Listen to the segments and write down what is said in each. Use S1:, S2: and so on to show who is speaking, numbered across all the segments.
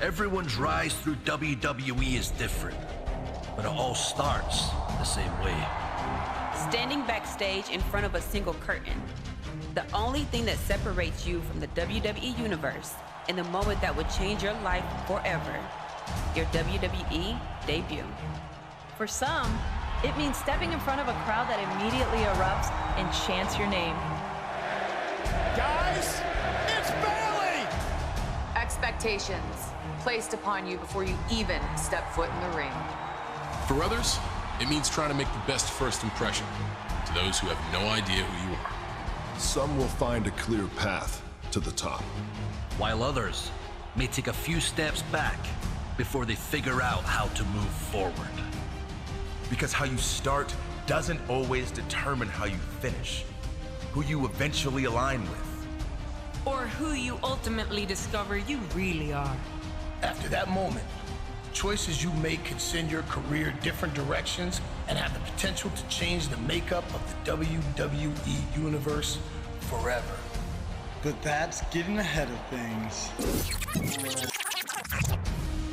S1: Everyone's rise through WWE is different, but it all starts the same way.
S2: Standing backstage in front of a single curtain. The only thing that separates you from the WWE Universe and the moment that would change your life forever. Your WWE debut.
S3: For some, it means stepping in front of a crowd that immediately erupts and chants your name.
S4: Guys, it's Bailey!
S5: Expectations placed upon you before you even step foot in the ring.
S6: For others, it means trying to make the best first impression to those who have no idea who you are.
S7: Some will find a clear path to the top,
S1: while others may take a few steps back before they figure out how to move forward.
S4: Because how you start doesn't always determine how you finish, who you eventually align with.
S2: Or who you ultimately discover you really are.
S8: After that moment, choices you make can send your career different directions and have the potential to change the makeup of the WWE Universe forever.
S9: But that's getting ahead of things.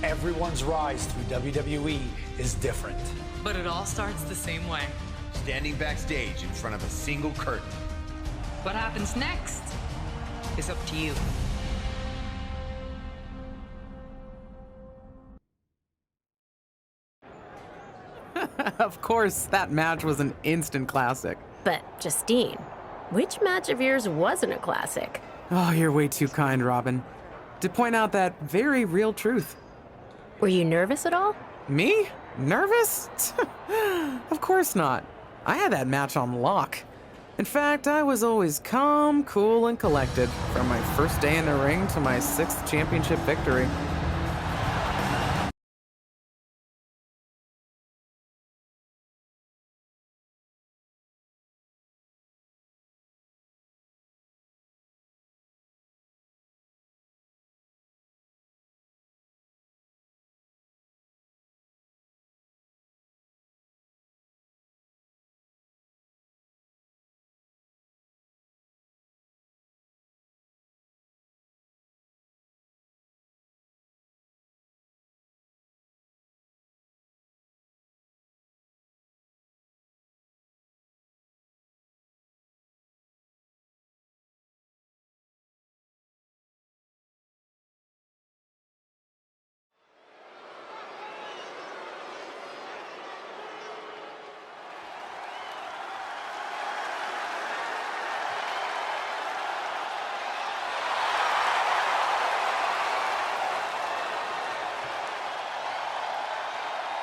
S10: Everyone's rise through WWE is different.
S2: But it all starts the same way.
S11: Standing backstage in front of a single curtain.
S2: What happens next is up to you.
S12: Of course, that match was an instant classic.
S13: But, Justine, which match of yours wasn't a classic?
S12: Oh, you're way too kind, Robin. To point out that very real truth.
S13: Were you nervous at all?
S12: Me? Nervous? Of course not. I had that match on lock. In fact, I was always calm, cool, and collected from my first day in the ring to my 6th championship victory.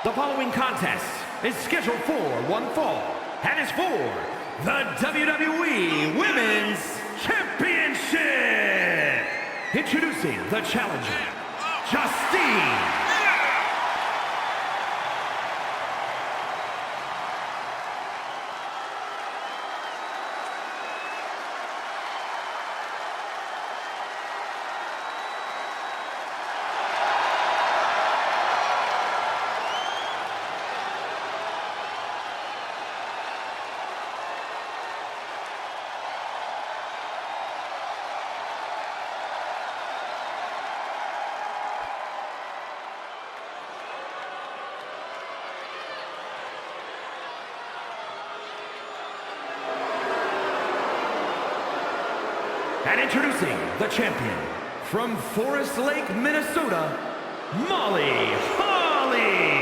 S14: The following contest is scheduled for one fall and is for the WWE Women's Championship. Introducing the challenger, Justine. And introducing the champion from Forest Lake, Minnesota, Molly Holly.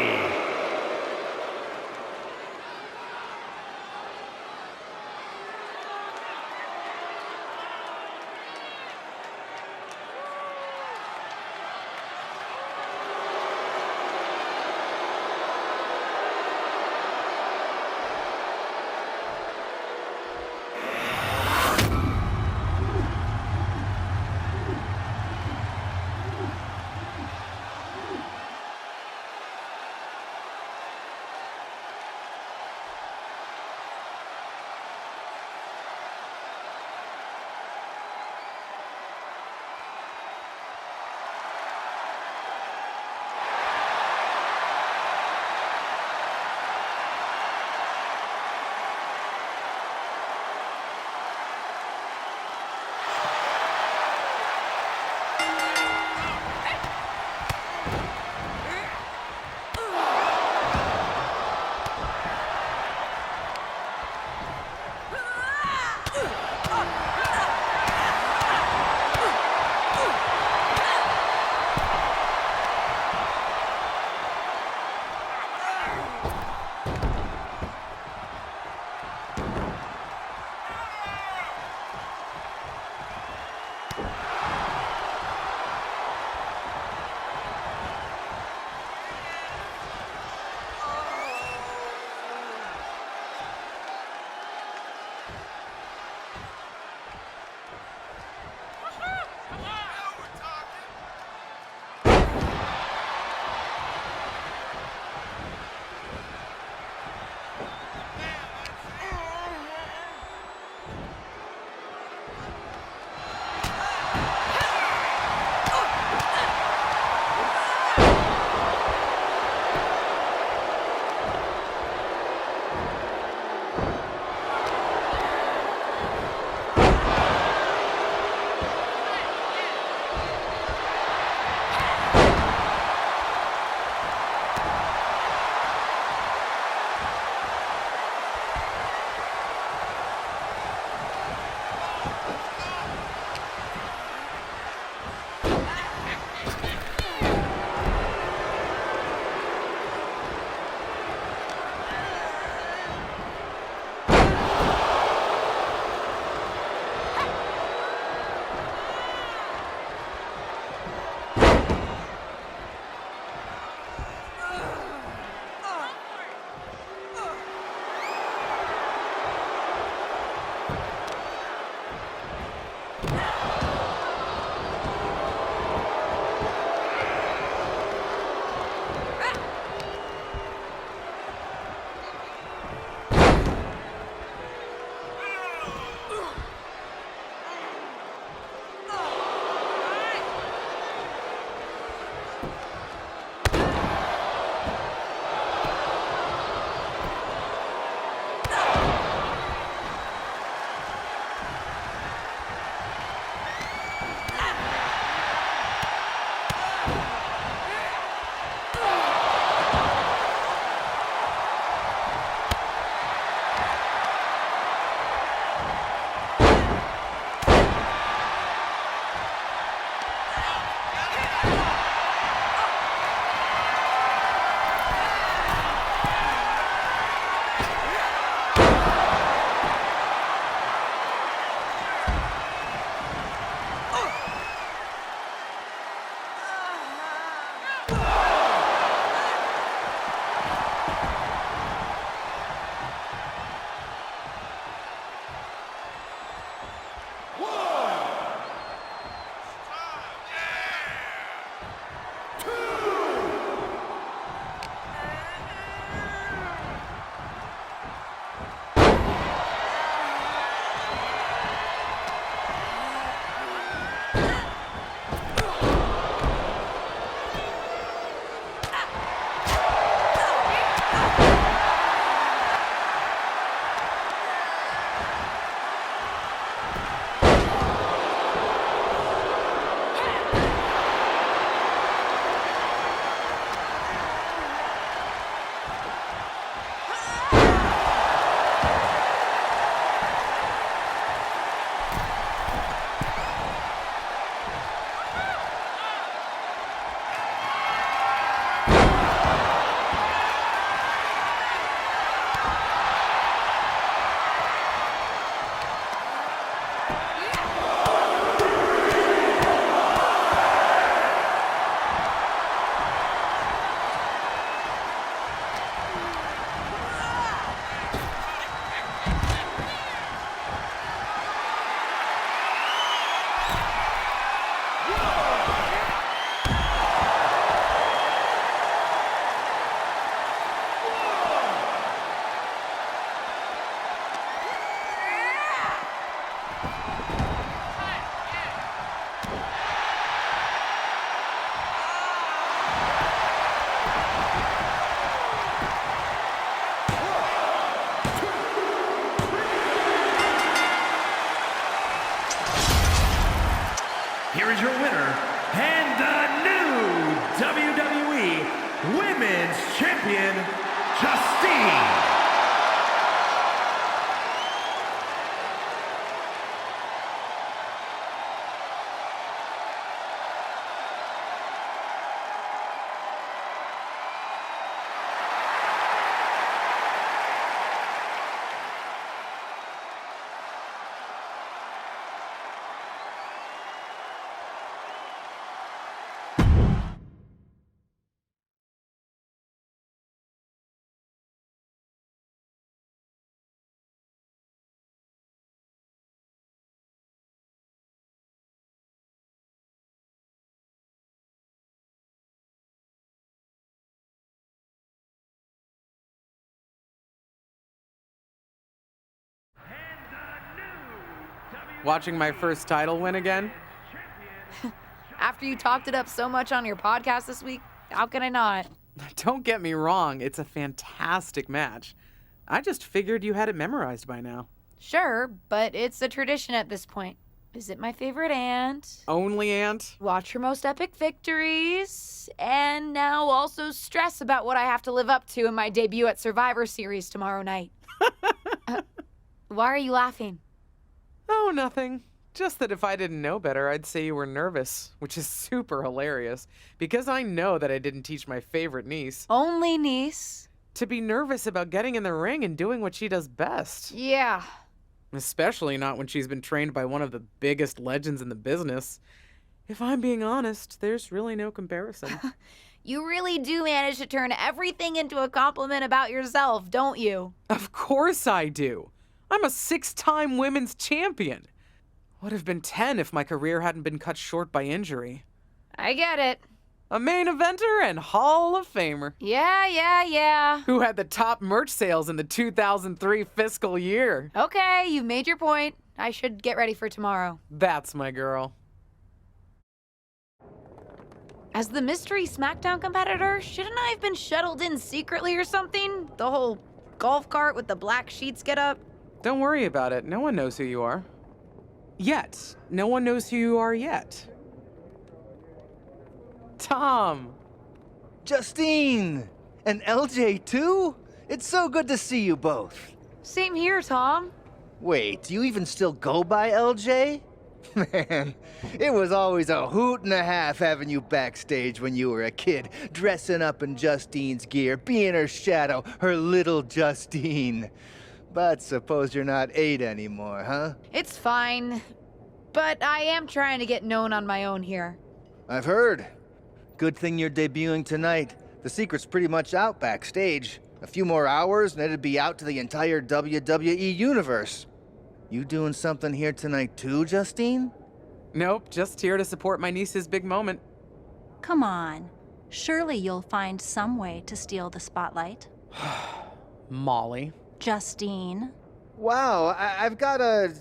S14: here is your winner and the new WWE Women's Champion, Justine.
S12: Watching my first title win again?
S15: After you talked it up so much on your podcast this week, how can I not?
S12: Don't get me wrong, it's a fantastic match. I just figured you had it memorized by now.
S15: Sure, but it's a tradition at this point. Visit my favorite aunt.
S12: Only aunt?
S15: Watch her most epic victories. And now also stress about what I have to live up to in my debut at Survivor Series tomorrow night. Why are you laughing?
S12: Oh, nothing. Just that if I didn't know better, I'd say you were nervous, which is super hilarious, because I know that I didn't teach my favorite niece.
S15: Only niece?
S12: To be nervous about getting in the ring and doing what she does best.
S15: Yeah.
S12: Especially not when she's been trained by one of the biggest legends in the business. If I'm being honest, there's really no comparison.
S15: You really do manage to turn everything into a compliment about yourself, don't you?
S12: Of course I do. I'm a 6-time women's champion. Would have been 10 if my career hadn't been cut short by injury.
S15: I get it.
S12: A main eventer and Hall of Famer.
S15: Yeah.
S12: Who had the top merch sales in the 2003 fiscal year.
S15: Okay, you've made your point. I should get ready for tomorrow.
S12: That's my girl.
S15: As the mystery SmackDown competitor, shouldn't I have been shuttled in secretly or something? The whole golf cart with the black sheets get up?
S12: Don't worry about it. No one knows who you are. Yet. No one knows who you are yet. Tom!
S16: Justine! And LJ too? It's so good to see you both.
S15: Same here, Tom.
S16: Wait, do you even still go by LJ? Man, it was always a hoot and a half having you backstage when you were a kid, dressing up in Justine's gear, being her shadow, her little Justine. But suppose you're not 8 anymore, huh?
S15: It's fine. But I am trying to get known on my own here.
S16: I've heard. Good thing you're debuting tonight. The secret's pretty much out backstage. A few more hours and it'd be out to the entire WWE universe. You doing something here tonight too, Justine?
S12: Nope, just here to support my niece's big moment.
S17: Come on. Surely you'll find some way to steal the spotlight.
S12: Molly.
S17: Justine.
S16: Wow, I've got a...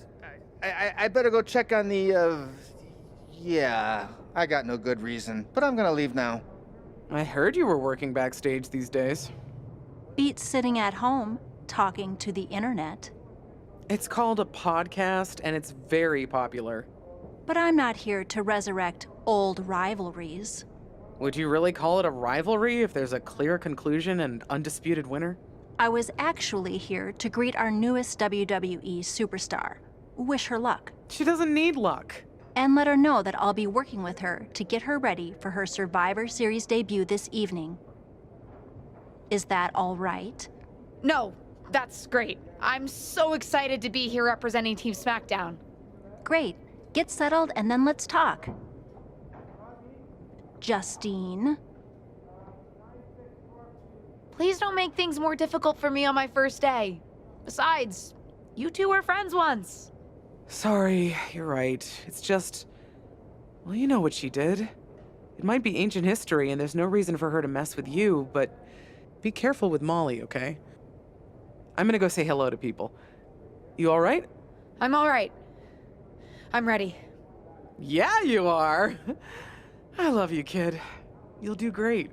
S16: I better go check on the, Yeah, I got no good reason, but I'm gonna leave now.
S12: I heard you were working backstage these days.
S17: Beats sitting at home, talking to the internet.
S12: It's called a podcast, and it's very popular.
S17: But I'm not here to resurrect old rivalries.
S12: Would you really call it a rivalry if there's a clear conclusion and undisputed winner?
S17: I was actually here to greet our newest WWE superstar. Wish her luck.
S12: She doesn't need luck.
S17: And let her know that I'll be working with her to get her ready for her Survivor Series debut this evening. Is that all right?
S15: No, that's great. I'm so excited to be here representing Team SmackDown.
S17: Great. Get settled and then let's talk. Justine.
S15: Please don't make things more difficult for me on my first day. Besides, you two were friends once.
S12: Sorry, you're right. It's just... Well, you know what she did. It might be ancient history and there's no reason for her to mess with you, but be careful with Molly, okay? I'm gonna go say hello to people. You all right?
S15: I'm all right. I'm ready.
S12: Yeah, you are. I love you, kid. You'll do great.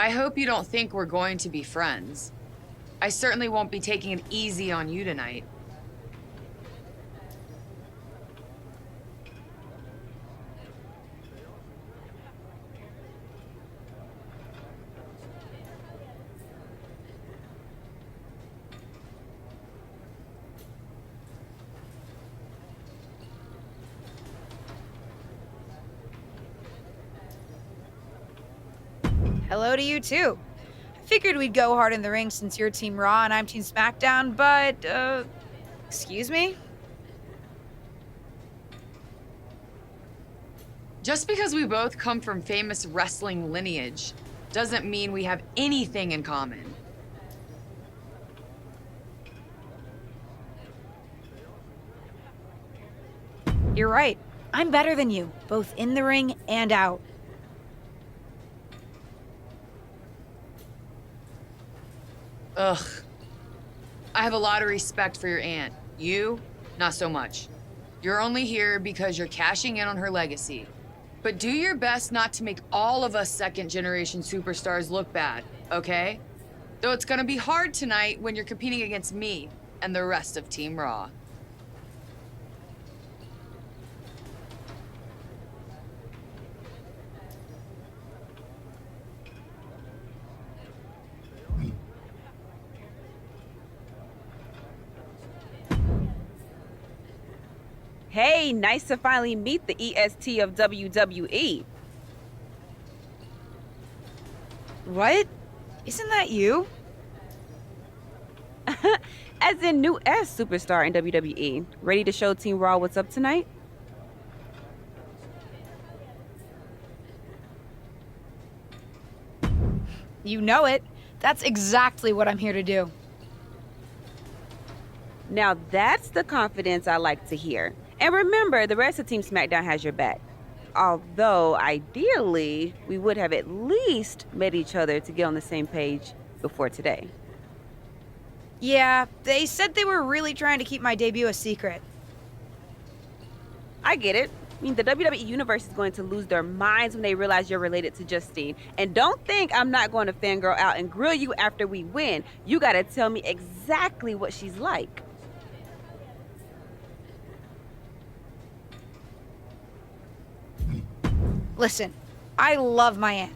S5: I hope you don't think we're going to be friends. I certainly won't be taking it easy on you tonight.
S15: Hello to you, too. I figured we'd go hard in the ring since you're Team Raw and I'm Team SmackDown, but, excuse me?
S5: Just because we both come from famous wrestling lineage doesn't mean we have anything in common.
S15: You're right. I'm better than you, both in the ring and out.
S5: Ugh. I have a lot of respect for your aunt. You, not so much. You're only here because you're cashing in on her legacy. But do your best not to make all of us second-generation superstars look bad, okay? Though it's gonna be hard tonight when you're competing against me and the rest of Team Raw.
S2: Hey, nice to finally meet the EST of WWE.
S15: What? Isn't that you?
S2: As in new S superstar in WWE. Ready to show Team Raw what's up tonight?
S15: You know it. That's exactly what I'm here to do.
S2: Now that's the confidence I like to hear. And remember, the rest of Team SmackDown has your back. Although, ideally, we would have at least met each other to get on the same page before today.
S15: Yeah, they said they were really trying to keep my debut a secret.
S2: I get it. I mean, the WWE Universe is going to lose their minds when they realize you're related to Justine. And don't think I'm not going to fangirl out and grill you after we win. You gotta tell me exactly what she's like.
S15: Listen, I love my aunt.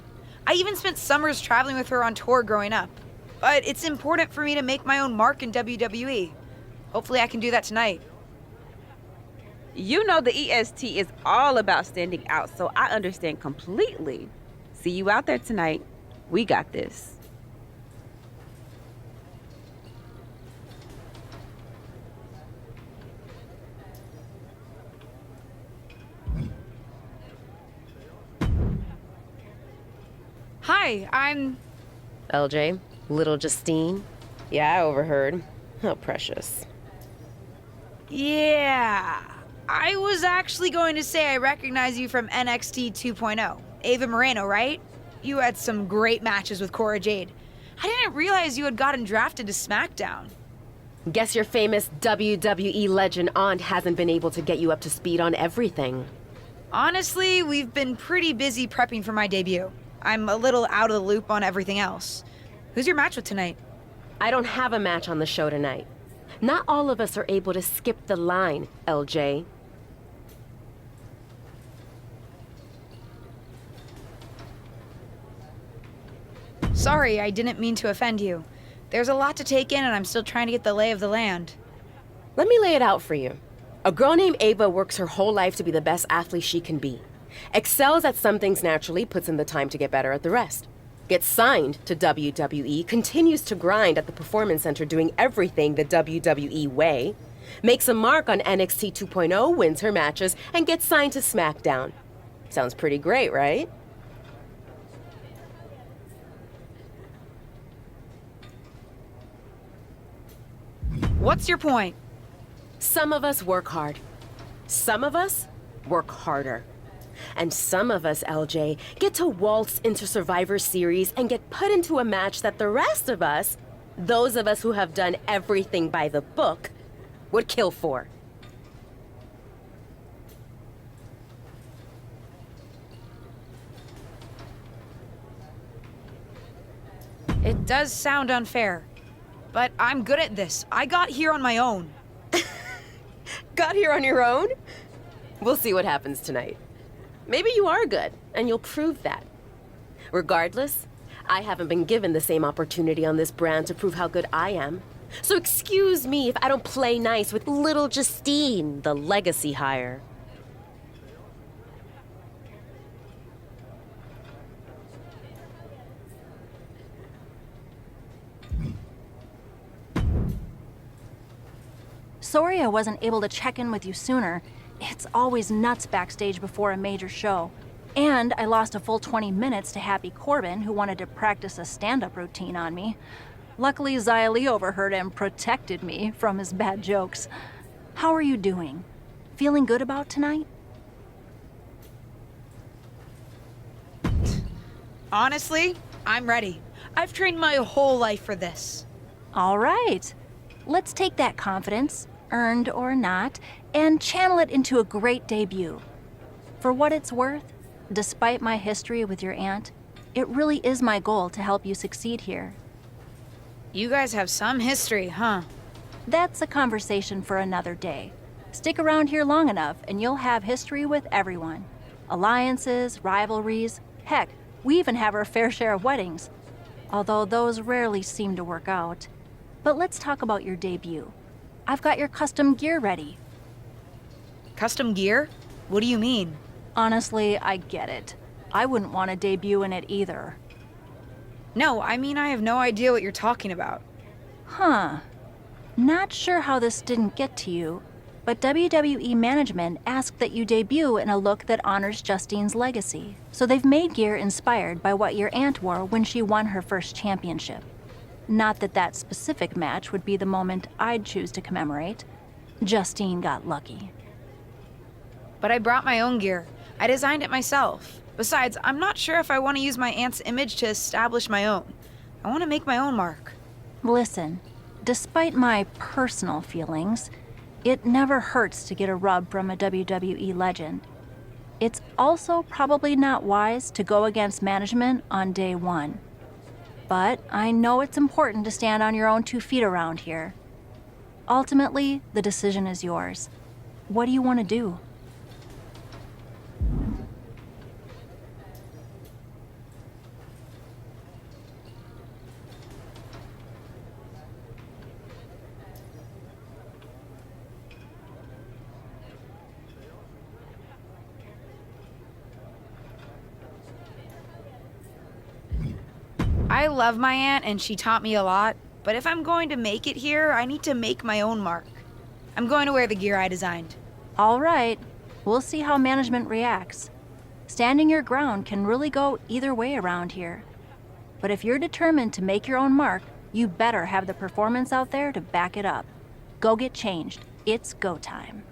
S15: I even spent summers traveling with her on tour growing up. But it's important for me to make my own mark in WWE. Hopefully I can do that tonight.
S2: You know the EST is all about standing out, so I understand completely. See you out there tonight. We got this.
S15: Hi, I'm...
S13: LJ, little Justine? Yeah, I overheard. How precious.
S15: Yeah. I was actually going to say I recognize you from NXT 2.0. Ava Moreno, right? You had some great matches with Cora Jade. I didn't realize you had gotten drafted to SmackDown.
S13: Guess your famous WWE legend aunt hasn't been able to get you up to speed on everything.
S15: Honestly, we've been pretty busy prepping for my debut. I'm a little out of the loop on everything else. Who's your match with tonight?
S13: I don't have a match on the show tonight. Not all of us are able to skip the line, LJ.
S15: Sorry, I didn't mean to offend you. There's a lot to take in and I'm still trying to get the lay of the land.
S13: Let me lay it out for you. A girl named Ava works her whole life to be the best athlete she can be. Excels at some things naturally, puts in the time to get better at the rest. Gets signed to WWE, continues to grind at the Performance Center doing everything the WWE way. Makes a mark on NXT 2.0, wins her matches, and gets signed to SmackDown. Sounds pretty great, right?
S15: What's your point?
S13: Some of us work hard. Some of us work harder. And some of us, LJ, get to waltz into Survivor Series and get put into a match that the rest of us, those of us who have done everything by the book, would kill for.
S15: It does sound unfair, but I'm good at this. I got here on my own.
S13: Got here on your own? We'll see what happens tonight. Maybe you are good, and you'll prove that. Regardless, I haven't been given the same opportunity on this brand to prove how good I am. So excuse me if I don't play nice with little Justine, the legacy hire.
S17: Sorry I wasn't able to check in with you sooner. It's always nuts backstage before a major show. And I lost a full 20 minutes to Happy Corbin, who wanted to practice a stand-up routine on me. Luckily, Xia Li overheard and protected me from his bad jokes. How are you doing? Feeling good about tonight?
S15: Honestly, I'm ready. I've trained my whole life for this.
S17: All right. Let's take that confidence, earned or not, and channel it into a great debut. For what it's worth, despite my history with your aunt, it really is my goal to help you succeed here.
S15: You guys have some history, huh?
S17: That's a conversation for another day. Stick around here long enough and you'll have history with everyone. Alliances, rivalries, heck, we even have our fair share of weddings. Although those rarely seem to work out. But let's talk about your debut. I've got your custom gear ready.
S15: Custom gear? What do you mean?
S17: Honestly, I get it. I wouldn't want to debut in it either.
S15: No, I mean I have no idea what you're talking about.
S17: Huh. Not sure how this didn't get to you, but WWE management asked that you debut in a look that honors Justine's legacy. So they've made gear inspired by what your aunt wore when she won her first championship. Not that that specific match would be the moment I'd choose to commemorate. Justine got lucky.
S15: But I brought my own gear. I designed it myself. Besides, I'm not sure if I want to use my aunt's image to establish my own. I want to make my own mark.
S17: Listen, despite my personal feelings, it never hurts to get a rub from a WWE legend. It's also probably not wise to go against management on day one. But I know it's important to stand on your own 2 feet around here. Ultimately, the decision is yours. What do you want to do?
S15: I love my aunt and she taught me a lot, but if I'm going to make it here, I need to make my own mark. I'm going to wear the gear I designed.
S17: All right. We'll see how management reacts. Standing your ground can really go either way around here. But if you're determined to make your own mark, you better have the performance out there to back it up. Go get changed. It's go time.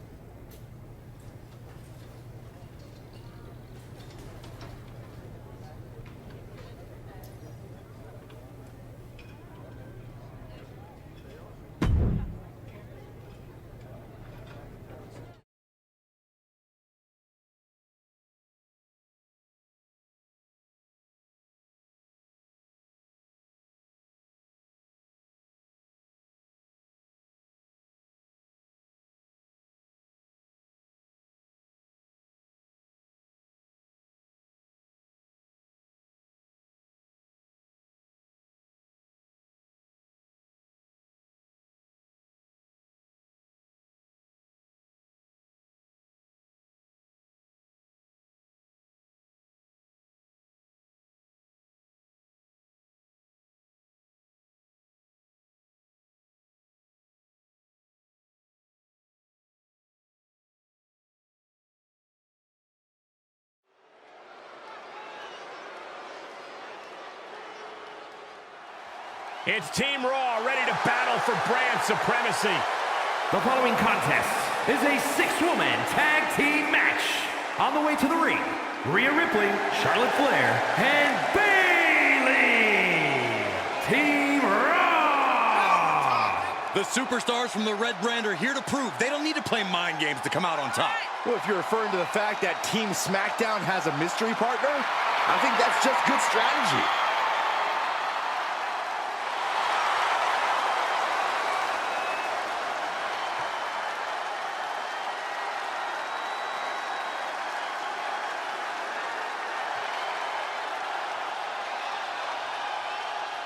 S14: It's Team Raw ready to battle for brand supremacy. The following contest is a 6-woman tag team match. On the way to the ring, Rhea Ripley, Charlotte Flair, and Bayley. Team Raw!
S11: The superstars from the Red Brand are here to prove they don't need to play mind games to come out on top.
S4: Well, if you're referring to the fact that Team SmackDown has a mystery partner, I think that's just good strategy.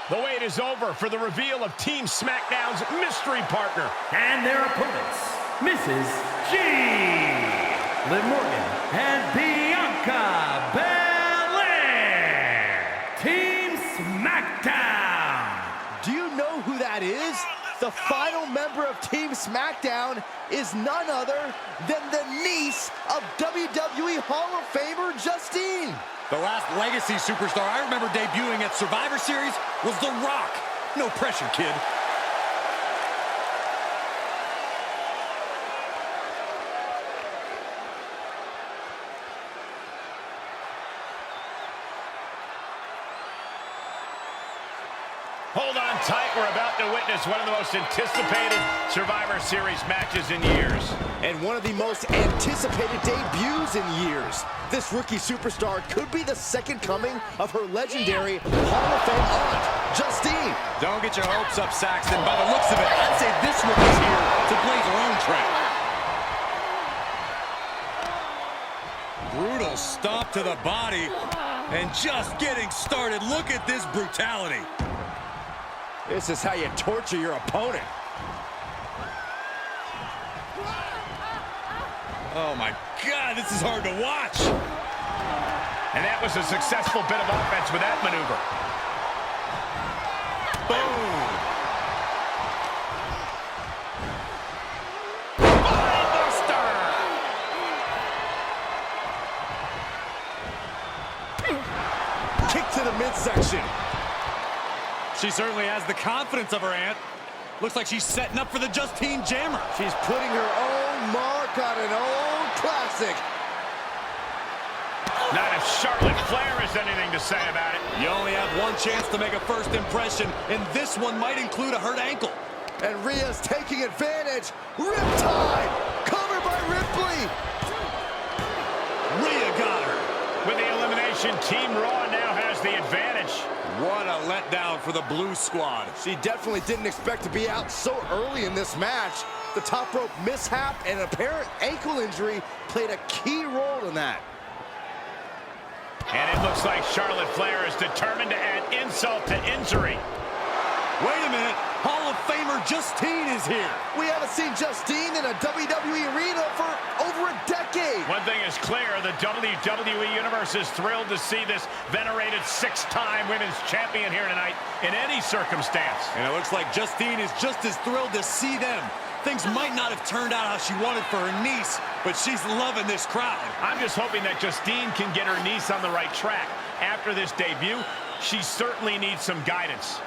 S14: The wait is over for the reveal of Team SmackDown's mystery partner. And their opponents, Mrs. G, Liv Morgan, and Bianca Belair. Team SmackDown.
S16: Do you know who that is? The final member of Team SmackDown is none other than the niece of WWE Hall of Famer Justine.
S11: The last legacy superstar I remember debuting at Survivor Series was The Rock. No pressure, kid.
S14: Hold on tight. We're about to witness one of the most anticipated Survivor Series matches in years.
S16: And one of the most anticipated debuts in years. This rookie superstar could be the second coming of her legendary Hall of Fame aunt, Justine.
S11: Don't get your hopes up, Saxton. By the looks of it, I'd say this rookie's here to blaze her own trail. Brutal stomp to the body. And just getting started. Look at this brutality.
S16: This is how you torture your opponent.
S11: Oh my God, this is hard to watch.
S14: And that was a successful bit of offense with that maneuver. Boom.
S11: Buster. Kick to the midsection. She certainly has the confidence of her aunt. Looks like she's setting up for the Justine Jammer.
S16: She's putting her own mark on an old classic.
S14: Not if Charlotte Flair has anything to say about it.
S11: You only have one chance to make a first impression, and this one might include a hurt ankle.
S16: And Rhea's taking advantage. Riptide! Covered by Ripley!
S11: Rhea got her.
S14: With the elimination, Team Raw now has the advantage.
S11: What a letdown for the Blue Squad.
S16: She definitely didn't expect to be out so early in this match. The top rope mishap and apparent ankle injury played a key role in that.
S14: And it looks like Charlotte Flair is determined to add insult to injury.
S11: Wait a minute. Hall of Famer Justine is here.
S16: We haven't seen Justine in a WWE arena for over a decade.
S14: One thing is clear, the WWE Universe is thrilled to see this venerated six-time women's champion here tonight in any circumstance.
S11: And it looks like Justine is just as thrilled to see them. Things might not have turned out how she wanted for her niece, but she's loving this crowd.
S14: I'm just hoping that Justine can get her niece on the right track. After this debut, she certainly needs some guidance.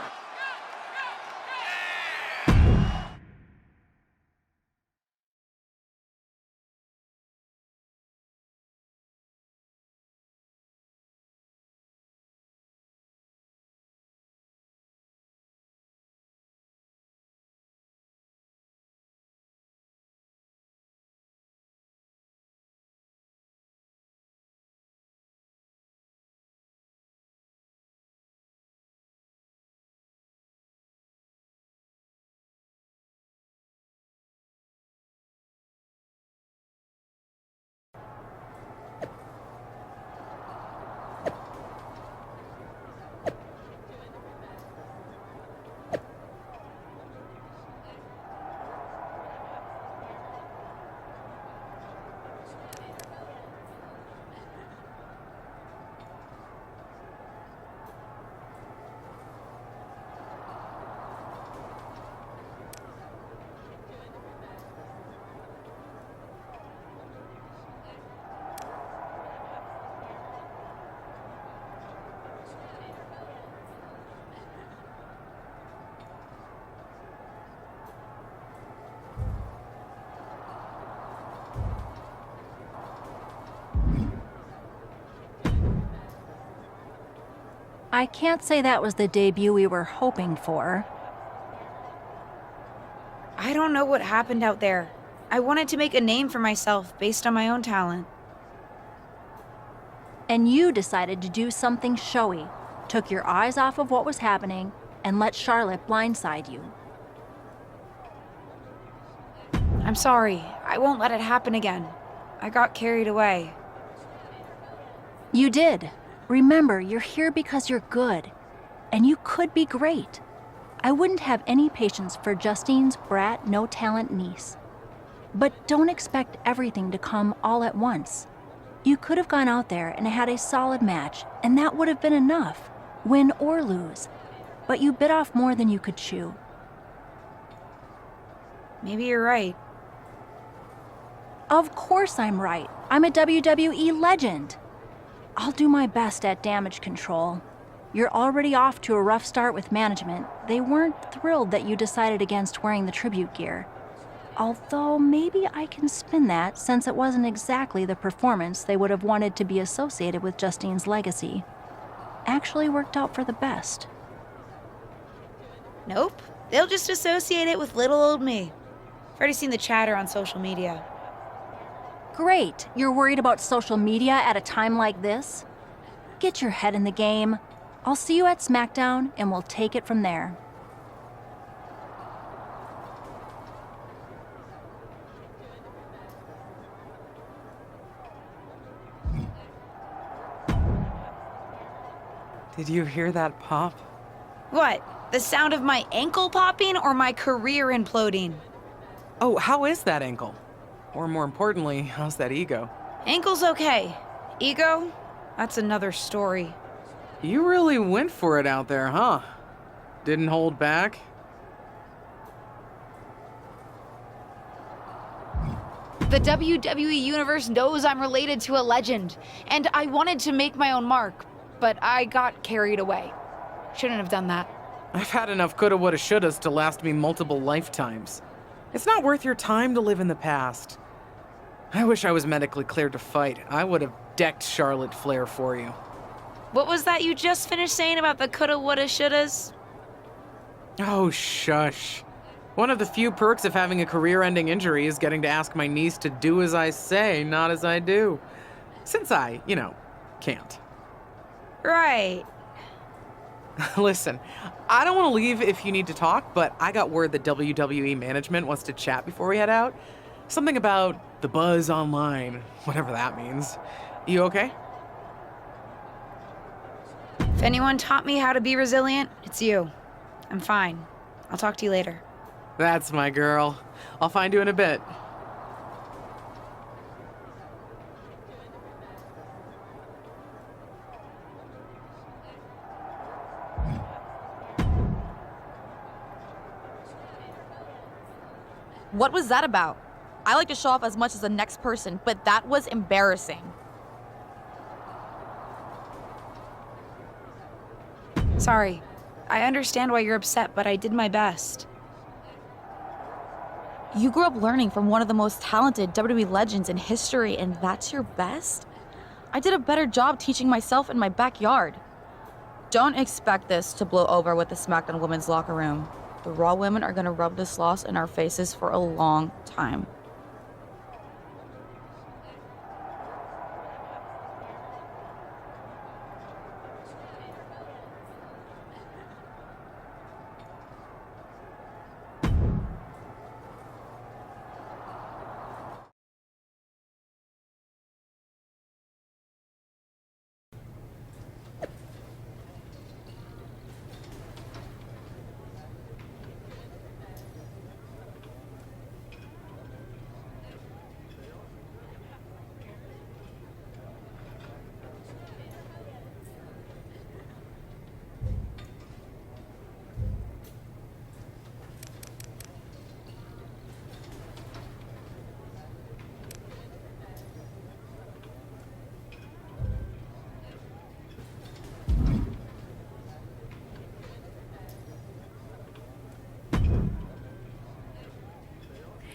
S17: I can't say that was the debut we were hoping for.
S15: I don't know what happened out there. I wanted to make a name for myself based on my own talent.
S17: And you decided to do something showy, took your eyes off of what was happening, and let Charlotte blindside you.
S15: I'm sorry. I won't let it happen again. I got carried away.
S17: You did. Remember, you're here because you're good. and you could be great. I wouldn't have any patience for Justine's brat, no-talent niece. But don't expect everything to come all at once. You could have gone out there and had a solid match, and that would have been enough, win or lose. But you bit off more than you could chew.
S15: Maybe you're right.
S17: Of course I'm right. I'm a WWE legend. I'll do my best at damage control. You're already off to a rough start with management. They weren't thrilled that you decided against wearing the tribute gear. Although maybe I can spin that, since it wasn't exactly the performance they would have wanted to be associated with Justine's legacy. Actually worked out for the best.
S15: Nope. They'll just associate it with little old me. I've already seen the chatter on social media.
S17: Great. You're worried about social media at a time like this? Get your head in the game. I'll see you at SmackDown, and we'll take it from there.
S12: Did you hear that pop?
S15: What? The sound of my ankle popping or my career imploding?
S12: Oh, how is that ankle? Or more importantly, how's that ego?
S15: Ankle's okay. Ego? That's another story.
S12: You really went for it out there, huh? Didn't hold back?
S15: The WWE Universe knows I'm related to a legend, and I wanted to make my own mark, but I got carried away. Shouldn't have done that.
S12: I've had enough coulda, woulda, shouldas to last me multiple lifetimes. It's not worth your time to live in the past. I wish I was medically cleared to fight. I would have decked Charlotte Flair for you.
S15: What was that you just finished saying about the coulda, woulda, shouldas?
S12: Oh, shush. One of the few perks of having a career-ending injury is getting to ask my niece to do as I say, not as I do. Since I, can't.
S15: Right.
S12: Listen, I don't want to leave if you need to talk, but I got word that WWE management wants to chat before we head out. Something about the buzz online, whatever that means. You okay?
S15: If anyone taught me how to be resilient, it's you. I'm fine. I'll talk to you later.
S12: That's my girl. I'll find you in a bit.
S18: What was that about? I like to show off as much as the next person, but that was embarrassing.
S15: Sorry. I understand why you're upset, but I did my best.
S18: You grew up learning from one of the most talented WWE legends in history, and that's your best? I did a better job teaching myself in my backyard. Don't expect this to blow over with the SmackDown women's locker room. The Raw women are gonna rub this loss in our faces for a long time.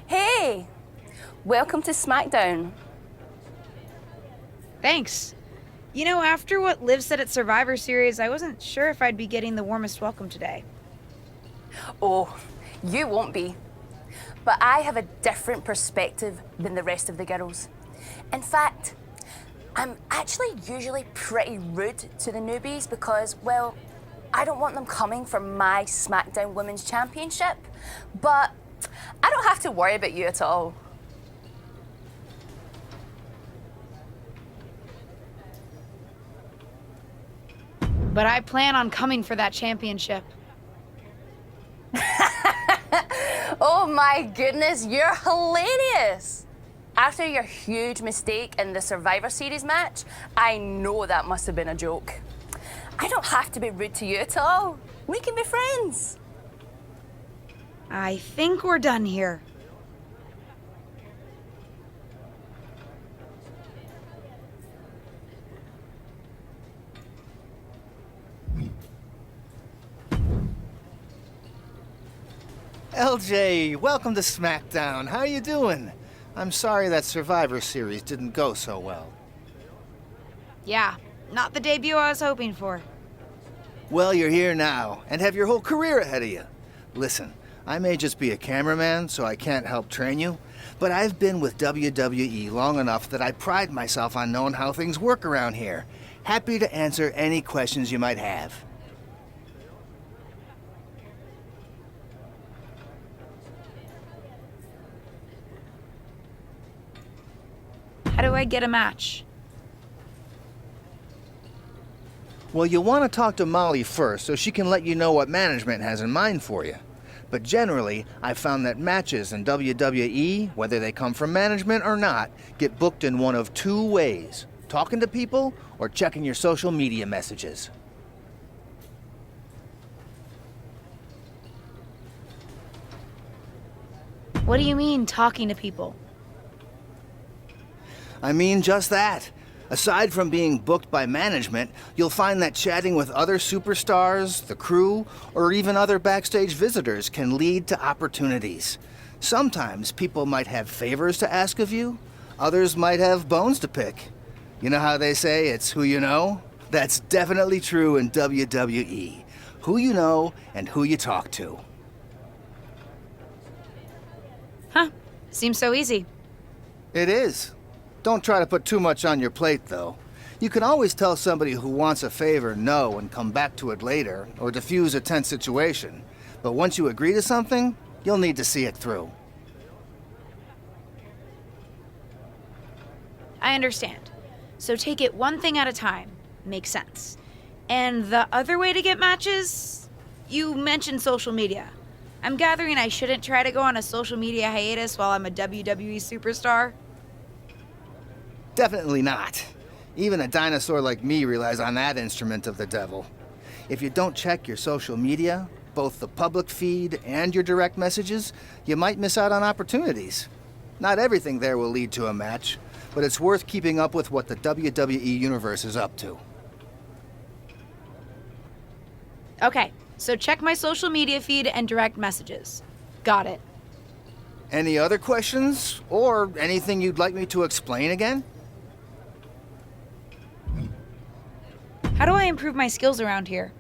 S19: Hey! Welcome to SmackDown.
S15: Thanks. You know, after what Liv said at Survivor Series, I wasn't sure if I'd be getting the warmest welcome today.
S19: Oh, you won't be. But I have a different perspective than the rest of the girls. In fact, I'm actually usually pretty rude to the newbies because, well, I don't want them coming for my SmackDown Women's Championship. But I don't have to worry about you at all.
S15: but I plan on coming for that championship.
S19: Oh my goodness, you're hilarious! After your huge mistake in the Survivor Series match, I know that must have been a joke. I don't have to be rude to you at all. We can be friends.
S15: I think we're done here.
S16: LJ, welcome to SmackDown. How you doing? I'm sorry that Survivor Series didn't go so well.
S15: Yeah, not the debut I was hoping for.
S16: Well, you're here now, and have your whole career ahead of you. Listen, I may just be a cameraman, so I can't help train you, but I've been with WWE long enough that I pride myself on knowing how things work around here. Happy to answer any questions you might have.
S15: How do I get a match?
S16: Well, you'll want to talk to Molly first so she can let you know what management has in mind for you. But generally, I've found that matches in WWE, whether they come from management or not, get booked in one of two ways: talking to people or checking your social media messages.
S15: What do you mean, talking to people?
S16: I mean just that. Aside from being booked by management, you'll find that chatting with other superstars, the crew, or even other backstage visitors can lead to opportunities. Sometimes people might have favors to ask of you, others might have bones to pick. You know how they say it's who you know? That's definitely true in WWE. Who you know and who you talk to.
S15: Huh. Seems so easy.
S16: It is. Don't try to put too much on your plate, though. You can always tell somebody who wants a favor no and come back to it later, or diffuse a tense situation. But once you agree to something, you'll need to see it through.
S15: I understand. So take it one thing at a time. Makes sense. And the other way to get matches? You mentioned social media. I'm gathering I shouldn't try to go on a social media hiatus while I'm a WWE superstar?
S16: Definitely not. Even a dinosaur like me relies on that instrument of the devil. If you don't check your social media, both the public feed and your direct messages, you might miss out on opportunities. Not everything there will lead to a match, but it's worth keeping up with what the WWE Universe is up to.
S15: Okay, so check my social media feed and direct messages. Got it.
S16: Any other questions? Or anything you'd like me to explain again?
S15: How do I improve my skills around here?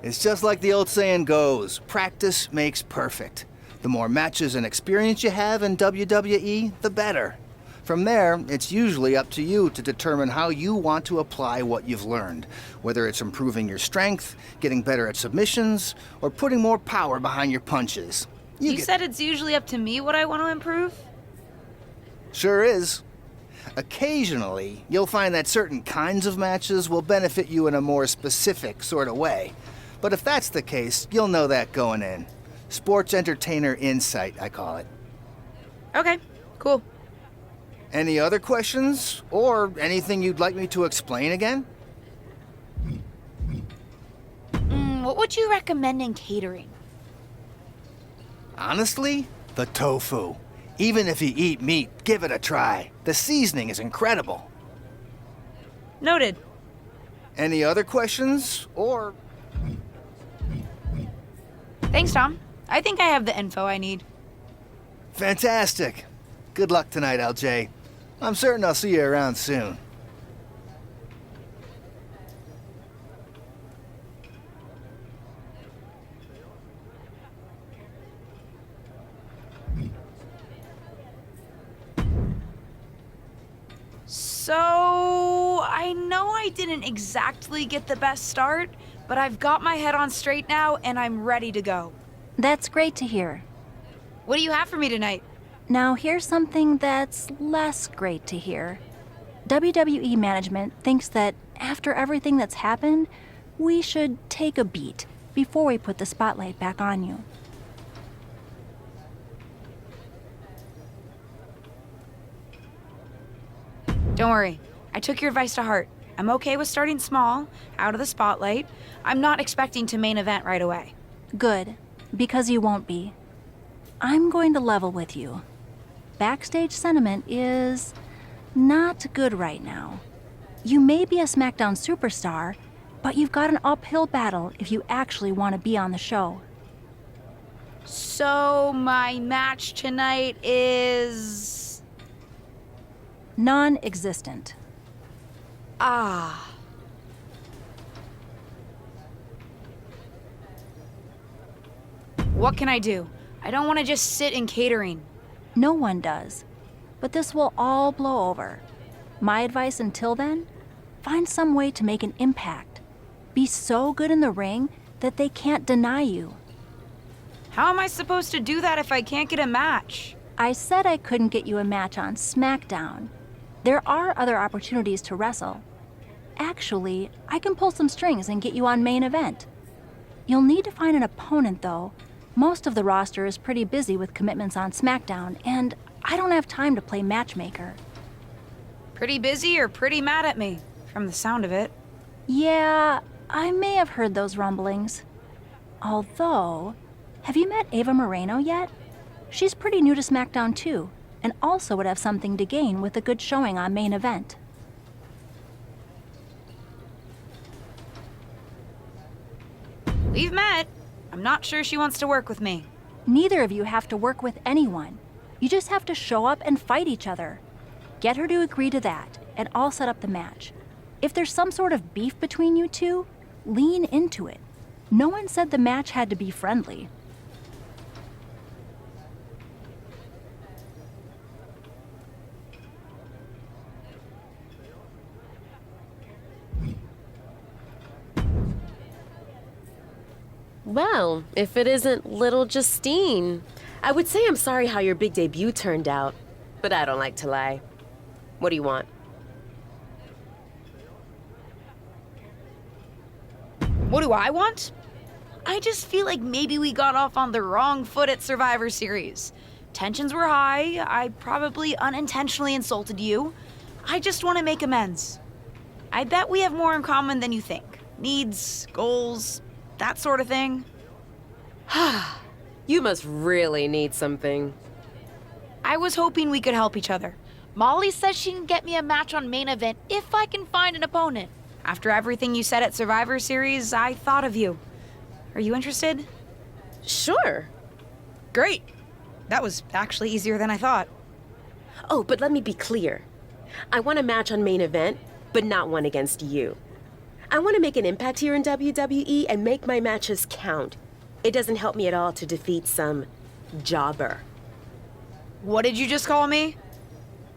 S16: It's just like the old saying goes, practice makes perfect. The more matches and experience you have in WWE, the better. From there, it's usually up to you to determine how you want to apply what you've learned, whether it's improving your strength, getting better at submissions, or putting more power behind your punches.
S15: You said it's usually up to me what I want to improve?
S16: Sure is. Occasionally, you'll find that certain kinds of matches will benefit you in a more specific sort of way. But if that's the case, you'll know that going in. Sports entertainer insight, I call it.
S15: Okay, cool.
S16: Any other questions? Or anything you'd like me to explain again?
S15: What would you recommend in catering?
S16: Honestly, the tofu. Even if you eat meat, give it a try. The seasoning is incredible.
S15: Noted.
S16: Any other questions? Or...
S15: Thanks, Tom. I think I have the info I need.
S16: Fantastic. Good luck tonight, LJ. I'm certain I'll see you around soon.
S15: So, I know I didn't exactly get the best start, but I've got my head on straight now and I'm ready to go.
S17: That's great to hear.
S15: What do you have for me tonight?
S17: Now here's something that's less great to hear. WWE management thinks that after everything that's happened, we should take a beat before we put the spotlight back on you.
S15: Don't worry. I took your advice to heart. I'm okay with starting small, out of the spotlight. I'm not expecting to main event right away.
S17: Good, because you won't be. I'm going to level with you. Backstage sentiment is not good right now. You may be a SmackDown superstar, but you've got an uphill battle if you actually want to be on the show.
S15: So, my match tonight is...
S17: non-existent.
S15: Ah. What can I do? I don't want to just sit in catering.
S17: No one does. But this will all blow over. My advice until then? Find some way to make an impact. Be so good in the ring that they can't deny you.
S15: How am I supposed to do that if I can't get a match?
S17: I said I couldn't get you a match on SmackDown. There are other opportunities to wrestle. Actually, I can pull some strings and get you on main event. You'll need to find an opponent, though. Most of the roster is pretty busy with commitments on SmackDown, and I don't have time to play matchmaker.
S15: Pretty busy or pretty mad at me, from the sound of it.
S17: Yeah, I may have heard those rumblings. Although, have you met Ava Moreno yet? She's pretty new to SmackDown too, and also would have something to gain with a good showing on main event.
S15: We've met. I'm not sure she wants to work with me.
S17: Neither of you have to work with anyone. You just have to show up and fight each other. Get her to agree to that, and I'll set up the match. If there's some sort of beef between you two, lean into it. No one said the match had to be friendly.
S13: Well, if it isn't little Justine. I would say I'm sorry how your big debut turned out, but I don't like to lie. What do you want?
S15: What do I want? I just feel like maybe we got off on the wrong foot at Survivor Series. Tensions were high. I probably unintentionally insulted you. I just want to make amends. I bet we have more in common than you think. Needs, goals, that sort of thing.
S13: You must really need something.
S15: I was hoping we could help each other.
S18: Molly says she can get me a match on main event if I can find an opponent.
S15: After everything you said at Survivor Series, I thought of you. Are you interested?
S13: Sure.
S15: Great. That was actually easier than I thought.
S13: Oh, but let me be clear. I want a match on main event, but not one against you. I want to make an impact here in WWE and make my matches count. It doesn't help me at all to defeat some jobber.
S15: What did you just call me?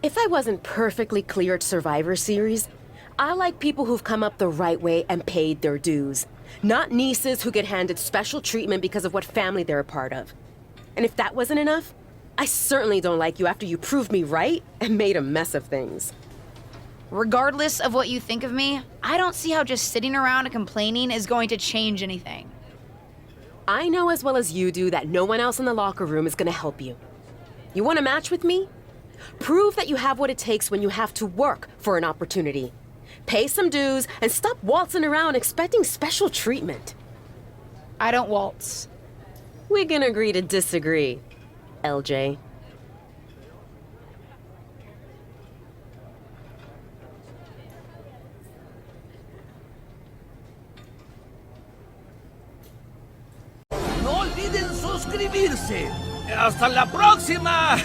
S13: If I wasn't perfectly clear at Survivor Series, I like people who've come up the right way and paid their dues. Not nieces who get handed special treatment because of what family they're a part of. And if that wasn't enough, I certainly don't like you after you proved me right and made a mess of things.
S15: Regardless of what you think of me, I don't see how just sitting around and complaining is going to change anything.
S13: I know as well as you do that no one else in the locker room is going to help you. You want a match with me? Prove that you have what it takes when you have to work for an opportunity. Pay some dues and stop waltzing around expecting special treatment.
S15: I don't waltz.
S13: We can agree to disagree, LJ.
S1: No olviden suscribirse. ¡Hasta la próxima!